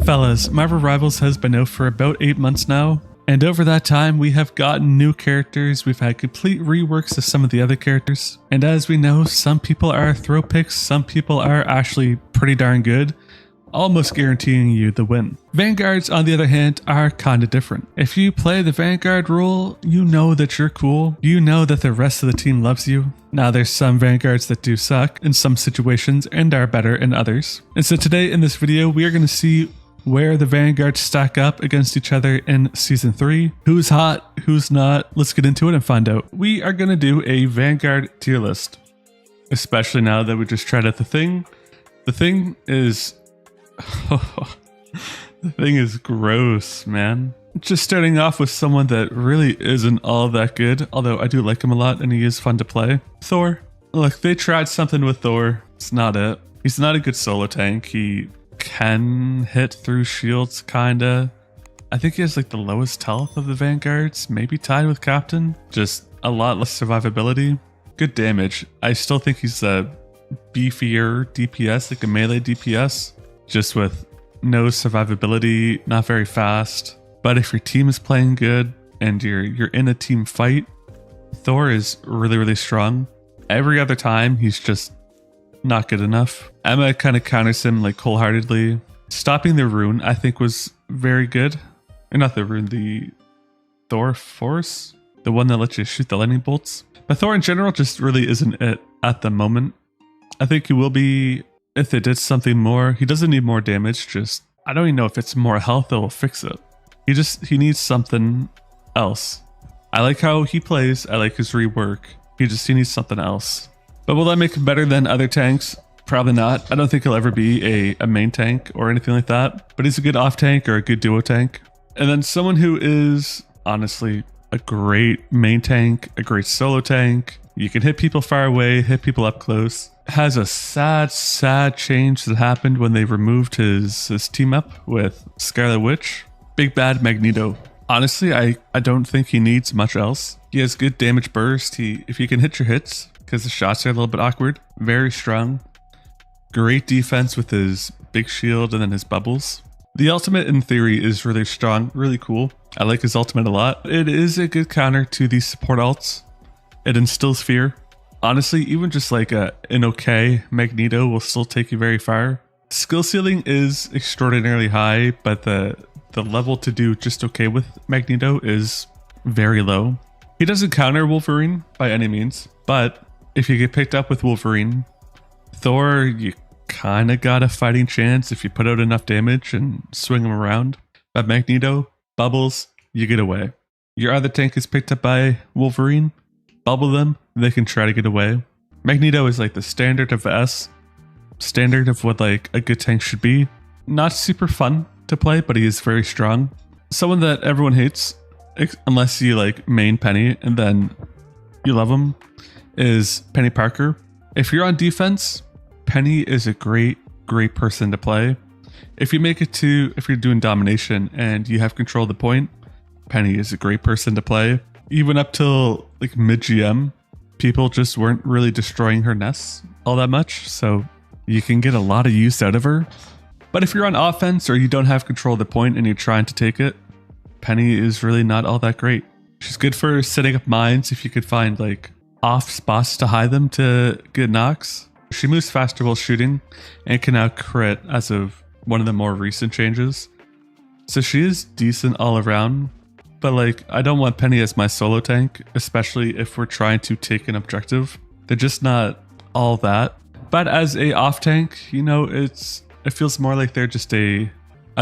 Fellas, Marvel Rivals has been out for about 8 months now, and over that time we have gotten new characters, we've had complete reworks of some of the other characters, and as we know, some people are throw picks, some people are actually pretty darn good, almost guaranteeing you the win. Vanguards, on the other hand, are kinda different. If you play the Vanguard role, you know that you're cool, you know that the rest of the team loves you. Now there's some Vanguards that do suck in some situations and are better in others. And so today in this video, we are going to see where the Vanguards stack up against each other in Season 3. Who's hot, who's not, let's get into it and find out. We are going to do a Vanguard tier list, especially now that we just tried out the thing. The thing is... the thing is gross, man. Just starting off with someone that really isn't all that good, although I do like him a lot and he is fun to play. Thor. Look, they tried something with Thor. It's not it. He's not a good solo tank. He can hit through shields, kinda. I think he has like the lowest health of the Vanguards, maybe tied with Captain. Just a lot less survivability. Good damage. I still think he's a beefier DPS, like a melee DPS, just with no survivability, not very fast. But if your team is playing good and you're in a team fight, Thor is really, really strong. Every other time, he's just not good enough. Emma kind of counters him like wholeheartedly. Stopping the rune, I think, was very good. Or not the rune, the Thor Force, the one that lets you shoot the lightning bolts. But Thor in general just really isn't it at the moment. I think he will be if they did something more. He doesn't need more damage, just I don't even know if it's more health that will fix it. He needs something else. I like how he plays, I like his rework. He needs something else. But will that make him better than other tanks? Probably not. I don't think he'll ever be a main tank or anything like that, but he's a good off tank or a good duo tank. And then someone who is honestly a great main tank, a great solo tank. You can hit people far away, hit people up close. Has a sad change that happened when they removed his team up with Scarlet Witch. Big bad Magneto. Honestly, I don't think he needs much else. He has good damage burst. If you can hit your hits, because the shots are a little bit awkward. Very strong. Great defense with his big shield and then his bubbles. The ultimate in theory is really strong, really cool. I like his ultimate a lot. It is a good counter to the support ults. It instills fear. Honestly, even just like an okay Magneto will still take you very far. Skill ceiling is extraordinarily high, but the level to do just okay with Magneto is very low. He doesn't counter Wolverine by any means, but if you get picked up with Wolverine, Thor, you kind of got a fighting chance if you put out enough damage and swing him around. But Magneto, bubbles, you get away. Your other tank is picked up by Wolverine, bubble them, they can try to get away. Magneto is like the standard of S, standard of what like a good tank should be. Not super fun to play, but he is very strong. Someone that everyone hates, unless you like main Penny and then you love him, is Peni Parker. If you're on defense, Penny is a great person to play. If you're doing domination and you have control of the point, Penny is a great person to play. Even up till like mid GM, people just weren't really destroying her nests all that much, so you can get a lot of use out of her. But if you're on offense or you don't have control of the point and you're trying to take it, Penny is really not all that great. She's good for setting up mines if you could find like off spots to hide them to get knocks. She moves faster while shooting and can now crit as of one of the more recent changes. So she is decent all around, but like I don't want Penny as my solo tank, especially if we're trying to take an objective. They're just not all that. But as a off tank, you know, it feels more like they're just a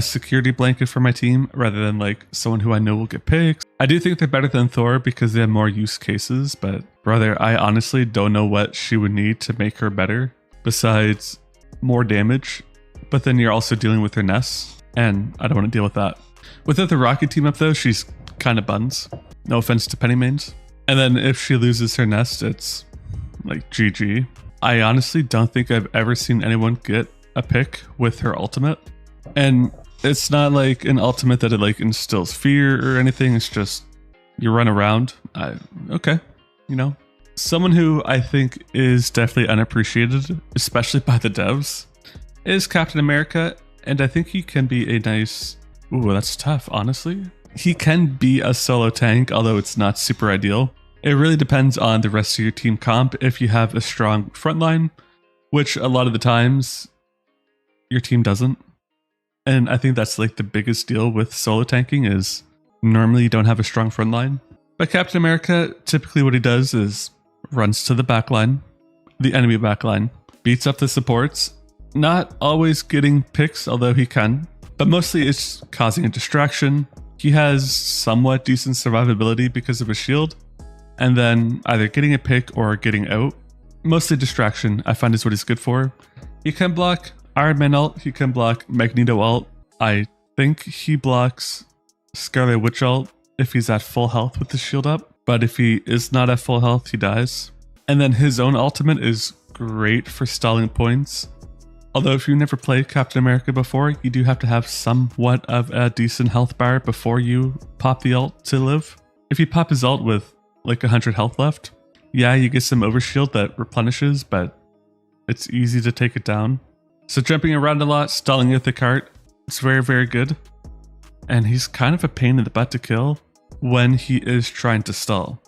security blanket for my team rather than like someone who I know will get picks. I do think they're better than Thor because they have more use cases, but brother, I honestly don't know what she would need to make her better besides more damage. But then you're also dealing with her nests, and I don't want to deal with that. Without the Rocket team up though, she's kind of buns. No offense to Penny mains. And then if she loses her nest, it's like GG. I honestly don't think I've ever seen anyone get a pick with her ultimate. And it's not like an ultimate that it like instills fear or anything. It's just you run around. Okay, you know. Someone who I think is definitely unappreciated, especially by the devs, is Captain America. And I think he can be a nice... Ooh, that's tough, honestly. He can be a solo tank, although it's not super ideal. It really depends on the rest of your team comp. If you have a strong frontline, which a lot of the times your team doesn't. And I think that's like the biggest deal with solo tanking is normally you don't have a strong frontline. But Captain America, typically what he does is runs to the backline, the enemy backline, beats up the supports, not always getting picks, although he can, but mostly it's causing a distraction. He has somewhat decent survivability because of his shield, and then either getting a pick or getting out. Mostly distraction, I find, is what he's good for. He can block Iron Man ult, he can block Magneto ult. I think he blocks Scarlet Witch ult if he's at full health with the shield up, but if he is not at full health, he dies. And then his own ultimate is great for stalling points. Although if you never played Captain America before, you do have to have somewhat of a decent health bar before you pop the ult to live. If you pop his ult with like 100 health left, yeah, you get some overshield that replenishes, but it's easy to take it down. So jumping around a lot, stalling with the cart, it's very, very good. And he's kind of a pain in the butt to kill when he is trying to stall.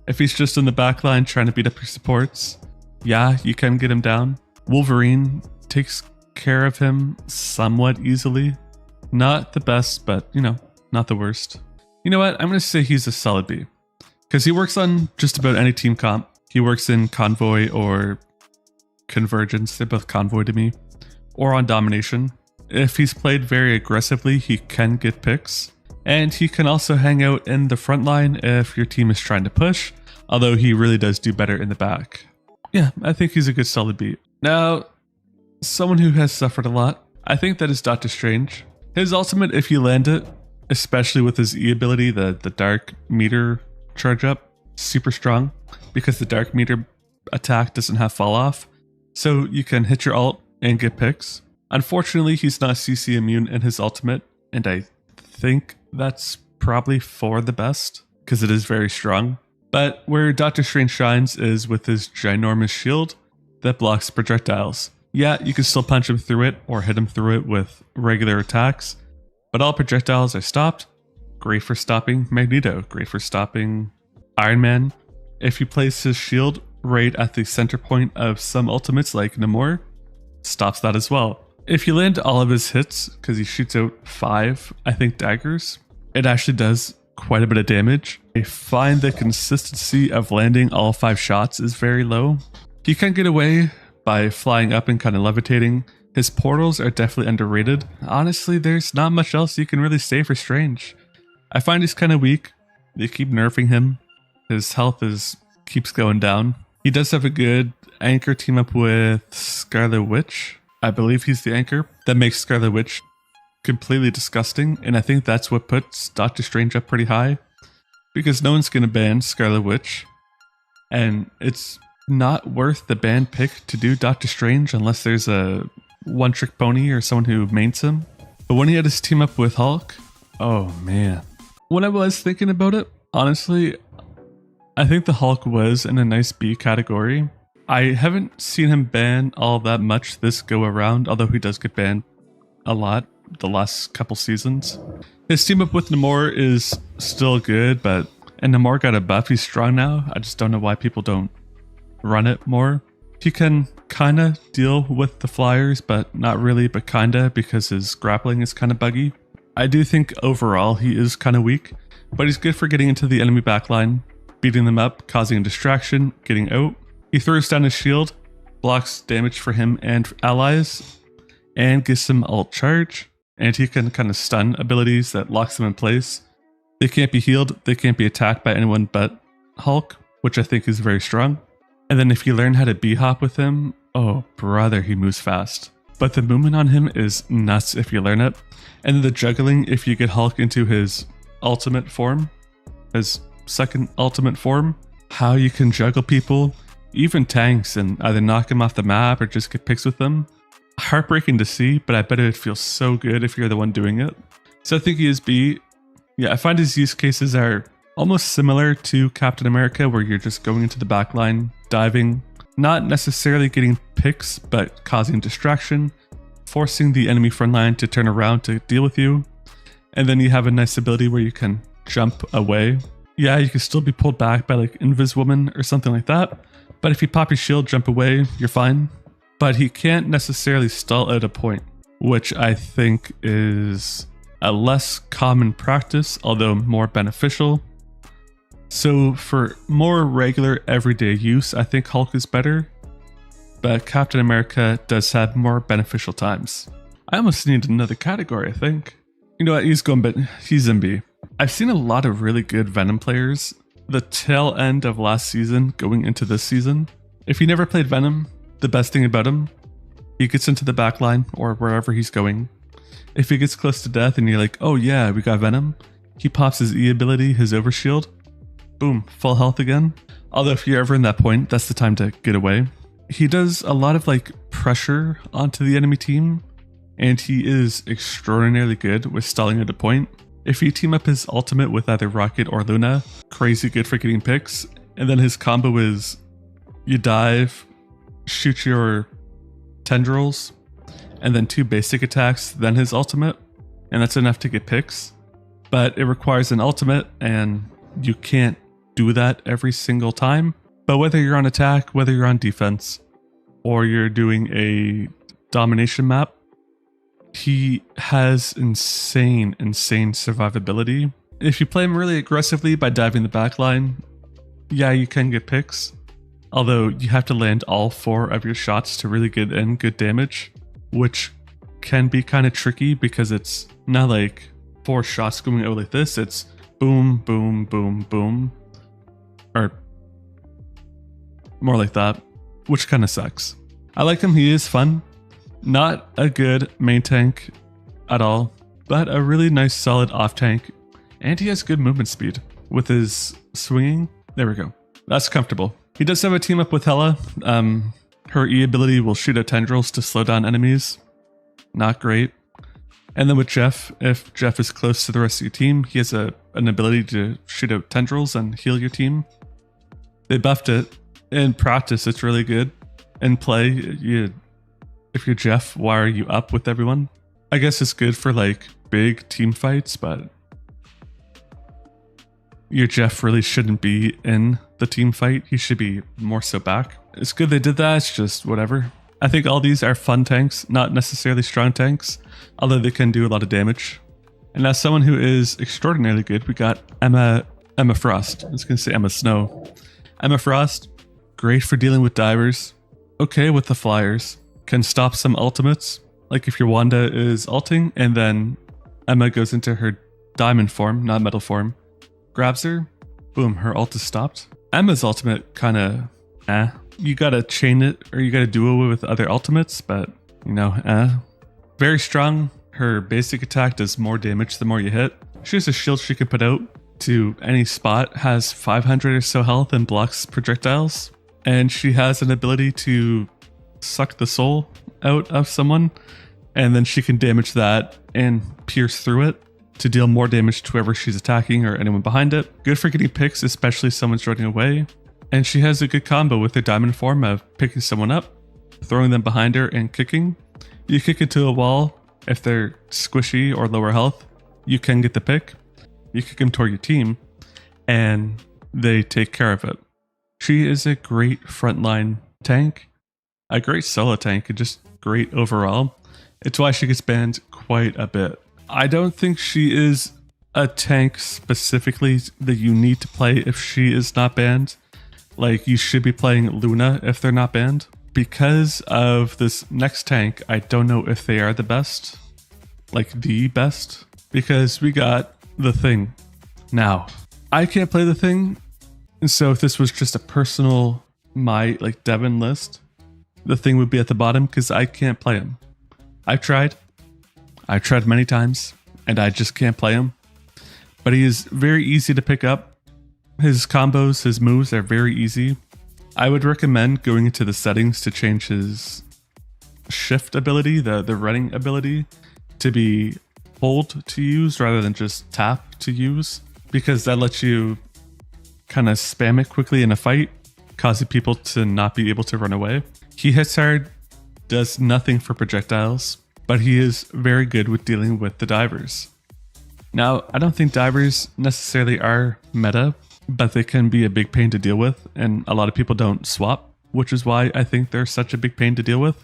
If he's just in the backline trying to beat up your supports, yeah, you can get him down. Wolverine takes care of him somewhat easily. Not the best, but you know, not the worst. You know what? I'm going to say he's a solid B. Because he works on just about any team comp. He works in Convoy or Convergence, they're both Convoy to me, or on Domination. If he's played very aggressively, he can get picks. And he can also hang out in the front line if your team is trying to push, although he really does do better in the back. Yeah, I think he's a good solid B. Now, someone who has suffered a lot, I think that is Doctor Strange. His ultimate, if you land it, especially with his E ability, the Dark Meter charge up, super strong, because the Dark Meter attack doesn't have fall off. So you can hit your ult and get picks. Unfortunately, he's not CC immune in his ultimate, and I think that's probably for the best, because it is very strong. But where Doctor Strange shines is with his ginormous shield that blocks projectiles. Yeah, you can still punch him through it or hit him through it with regular attacks, but all projectiles are stopped. Great for stopping Magneto, great for stopping Iron Man. If you place his shield right at the center point of some ultimates like Namor, stops that as well. If you land all of his hits, because he shoots out 5, I think, daggers, it actually does quite a bit of damage. I find the consistency of landing all 5 shots is very low. He can get away by flying up and kind of levitating. His portals are definitely underrated. Honestly, there's not much else you can really say for Strange. I find he's kind of weak. They keep nerfing him. His health keeps going down. He does have a good anchor team up with Scarlet Witch. I believe he's the anchor. That makes Scarlet Witch completely disgusting, and I think that's what puts Doctor Strange up pretty high, because no one's going to ban Scarlet Witch, and it's not worth the ban pick to do Doctor Strange unless there's a one-trick pony or someone who mains him. But when he had his team up with Hulk, oh man. When I was thinking about it, honestly, I think the Hulk was in a nice B category. I haven't seen him ban all that much this go around, although he does get banned a lot the last couple seasons. His team up with Namor is still good, and Namor got a buff, he's strong now. I just don't know why people don't run it more. He can kind of deal with the flyers, but not really, but kinda, because his grappling is kind of buggy. I do think overall he is kind of weak, but he's good for getting into the enemy backline, beating them up, causing a distraction, getting out. He throws down his shield, blocks damage for him and allies, and gives him ult charge, and he can kind of stun abilities that locks them in place. They can't be healed, they can't be attacked by anyone but Hulk, which I think is very strong. And then if you learn how to B-hop with him, oh brother, he moves fast. But the movement on him is nuts if you learn it. And then the juggling, if you get Hulk into his ultimate form, his second ultimate form, how you can juggle people, even tanks, and either knock them off the map or just get picks with them. Heartbreaking to see, but I bet it feels so good if you're the one doing it. So I think he is B. Yeah, I find his use cases are almost similar to Captain America, where you're just going into the backline, diving, not necessarily getting picks, but causing distraction, forcing the enemy frontline to turn around to deal with you. And then you have a nice ability where you can jump away. Yeah, you can still be pulled back by like Invis Woman or something like that. But if you pop your shield, jump away, you're fine. But he can't necessarily stall at a point, which I think is a less common practice, although more beneficial. So for more regular everyday use, I think Hulk is better, but Captain America does have more beneficial times. I almost need another category, I think. You know what, he's in B. I've seen a lot of really good Venom players, the tail end of last season going into this season. If you never played Venom, the best thing about him, he gets into the back line or wherever he's going. If he gets close to death and you're like, oh yeah, we got Venom, he pops his E ability, his overshield, boom, full health again. Although if you're ever in that point, that's the time to get away. He does a lot of like pressure onto the enemy team, and he is extraordinarily good with stalling at a point. If you team up his ultimate with either Rocket or Luna, crazy good for getting picks. And then his combo is you dive, shoot your tendrils, and then 2 basic attacks, then his ultimate. And that's enough to get picks. But it requires an ultimate, and you can't do that every single time. But whether you're on attack, whether you're on defense, or you're doing a domination map, he has insane survivability. If you play him really aggressively by diving the backline, yeah, you can get picks. Although you have to land all 4 of your shots to really get in good damage, which can be kind of tricky because it's not like 4 shots going out like this. It's boom, boom, boom, boom. Or more like that, which kind of sucks. I like him, he is fun. Not a good main tank at all, but a really nice solid off tank. And he has good movement speed with his swinging. There we go. That's comfortable. He does have a team up with Hela. Her E ability will shoot out tendrils to slow down enemies. Not great. And then with Jeff, if Jeff is close to the rest of your team, he has an ability to shoot out tendrils and heal your team. They buffed it. In practice, it's really good. In play, if you're Jeff, why are you up with everyone? I guess it's good for like big team fights, but your Jeff really shouldn't be in the team fight. He should be more so back. It's good they did that, it's just whatever. I think all these are fun tanks, not necessarily strong tanks, although they can do a lot of damage. And as someone who is extraordinarily good, we got Emma Frost. I was going to say Emma Snow. Emma Frost, great for dealing with divers. Okay with the flyers. Can stop some ultimates. Like if your Wanda is ulting and then Emma goes into her diamond form, not metal form, grabs her, boom, her ult is stopped. Emma's ultimate kind of you gotta chain it or you gotta duo it with other ultimates, but you know, very strong. Her basic attack does more damage the more you hit. She has a shield she can put out to any spot, has 500 or so health and blocks projectiles. And she has an ability to suck the soul out of someone, and then she can damage that and pierce through it to deal more damage to whoever she's attacking or anyone behind it. Good for getting picks, especially if someone's running away. And she has a good combo with her diamond form of picking someone up, throwing them behind her, and kicking. You kick into a wall. If they're squishy or lower health, you can get the pick. You kick them toward your team, and they take care of it. She is a great frontline tank, a great solo tank, and just great overall. It's why she gets banned quite a bit. I don't think she is a tank specifically that you need to play if she is not banned. Like, you should be playing Luna if they're not banned. Because of this next tank, I don't know if they are the best. Like, the best. Because we got the Thing. Now, I can't play the Thing. And so if this was just a personal, my, like, Devin list, the Thing would be at the bottom because I can't play him. I've tried many times, and I just can't play him. But he is very easy to pick up. His combos, his moves are very easy. I would recommend going into the settings to change his shift ability, the running ability, to be hold to use rather than just tap to use, because that lets you kind of spam it quickly in a fight, causing people to not be able to run away. He hits hard, does nothing for projectiles. but he is very good with dealing with the divers. Now, I don't think divers necessarily are meta, but they can be a big pain to deal with, and a lot of people don't swap, which is why I think they're such a big pain to deal with.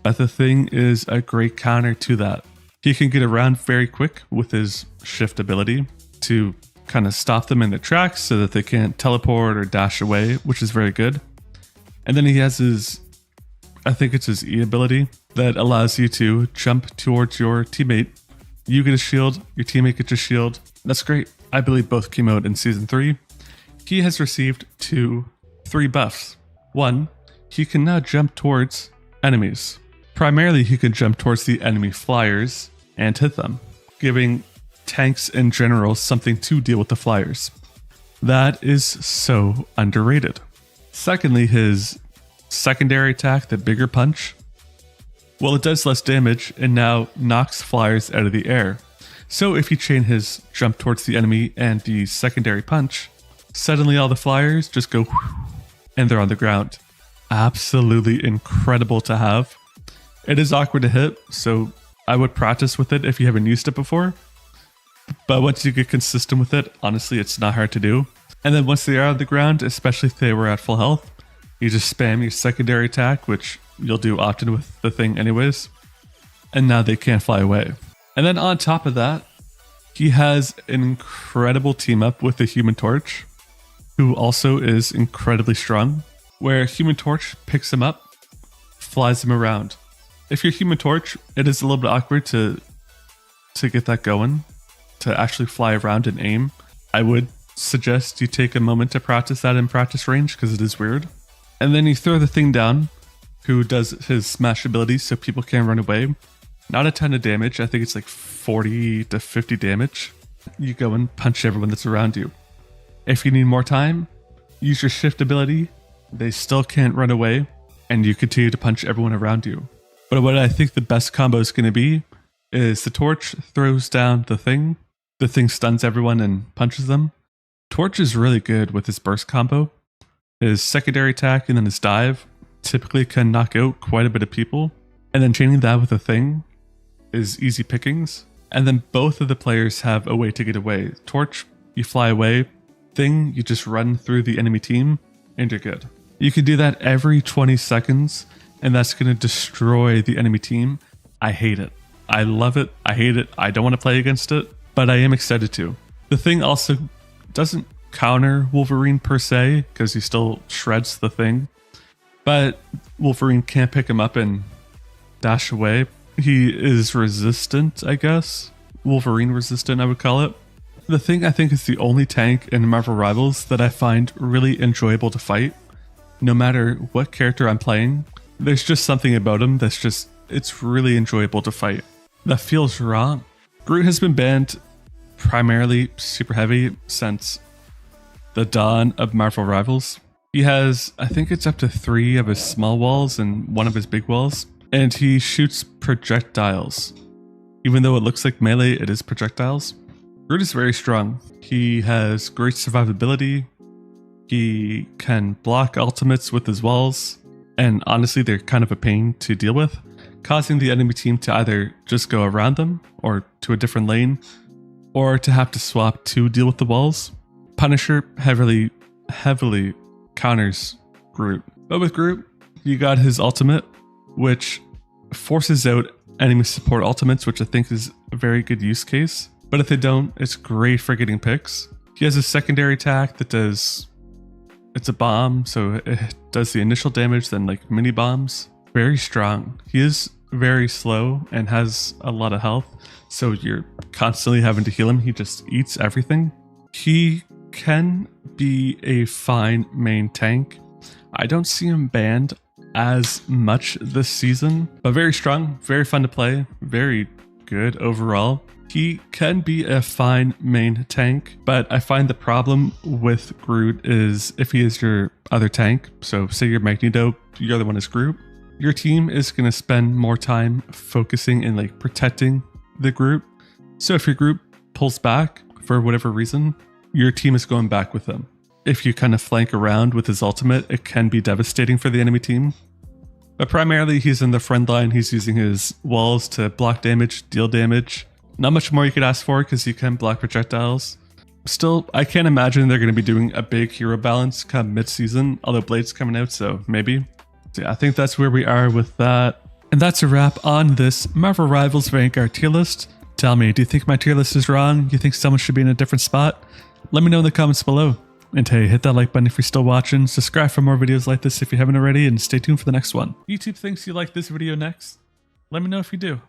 But the Thing is a great counter to that. He can get around very quick with his shift ability to kind of stop them in their tracks so that they can't teleport or dash away, which is very good. And then he has his, I think it's his E ability that allows you to jump towards your teammate. You get a shield, your teammate gets a shield. That's great. I believe both came out in Season 3. He has received 3 buffs. 1, he can now jump towards enemies. Primarily, he can jump towards the enemy flyers and hit them, giving tanks in general something to deal with the flyers. That is so underrated. Secondly, his secondary attack, the bigger punch, well, it does less damage and now knocks flyers out of the air. So if you chain his jump towards the enemy and the secondary punch, suddenly all the flyers just go and they're on the ground. Absolutely incredible to have. It is awkward to hit, so I would practice with it if you haven't used it before. But once you get consistent with it, honestly, it's not hard to do. And then once they are on the ground, especially if they were at full health, you just spam your secondary attack, which you'll do often with the Thing anyways. And now they can't fly away. And then on top of that, he has an incredible team up with the Human Torch, who also is incredibly strong, where Human Torch picks him up, flies him around. If you're Human Torch, it is a little bit awkward to get that going, to actually fly around and aim. I would suggest you take a moment to practice that in practice range because it is weird. And then you throw the Thing down, who does his smash ability so people can't run away. Not a ton of damage. I think it's like 40 to 50 damage. You go and punch everyone that's around you. If you need more time, use your shift ability. They still can't run away, and you continue to punch everyone around you. But what I think the best combo is going to be is the Torch throws down the Thing stuns everyone and punches them. Torch is really good with his burst combo. His secondary attack and then his dive typically can knock out quite a bit of people. And then chaining that with a Thing is easy pickings. And then both of the players have a way to get away. Torch, you fly away. Thing, you just run through the enemy team and you're good. You can do that every 20 seconds. And that's going to destroy the enemy team. I hate it. I love it. I hate it. I don't want to play against it, but I am excited to. The Thing also doesn't counter Wolverine per se, because he still shreds the Thing, but Wolverine can't pick him up and dash away. He is resistant, I guess. Wolverine resistant, I would call it. The Thing, I think, is the only tank in Marvel Rivals that I find really enjoyable to fight. No matter what character I'm playing, there's just something about him it's really enjoyable to fight. That feels wrong. Groot has been banned primarily super heavy since the dawn of Marvel Rivals. He has, I think it's up to 3 of his small walls and 1 of his big walls, and he shoots projectiles. Even though it looks like melee, it is projectiles. Groot is very strong. He has great survivability. He can block ultimates with his walls. And honestly, they're kind of a pain to deal with, causing the enemy team to either just go around them or to a different lane, or to have to swap to deal with the walls. Punisher heavily counters Groot. But with Groot, you got his ultimate, which forces out enemy support ultimates, which I think is a very good use case. But if they don't, it's great for getting picks. He has a secondary attack that does... It's a bomb, so it does the initial damage, then like mini bombs. Very strong. He is very slow and has a lot of health, so you're constantly having to heal him. He just eats everything. He can be a fine main tank. I don't see him banned as much this season, but very strong, very fun to play, very good overall. He can be a fine main tank, but I find the problem with Groot is if he is your other tank, so say you're Magneto, your other one is Groot, your team is going to spend more time focusing and like protecting the Groot. So if your Groot pulls back for whatever reason, your team is going back with him. If you kind of flank around with his ultimate, it can be devastating for the enemy team. But primarily he's in the front line. He's using his walls to block damage, deal damage. Not much more you could ask for because he can block projectiles. Still, I can't imagine they're going to be doing a big hero balance come mid-season, although Blade's coming out, so maybe. So yeah, I think that's where we are with that. And that's a wrap on this Marvel Rivals Vanguard tier list. Tell me, do you think my tier list is wrong? You think someone should be in a different spot? Let me know in the comments below. And hey, hit that like button if you're still watching, subscribe for more videos like this if you haven't already, and stay tuned for the next one. YouTube thinks you like this video next? Let me know if you do.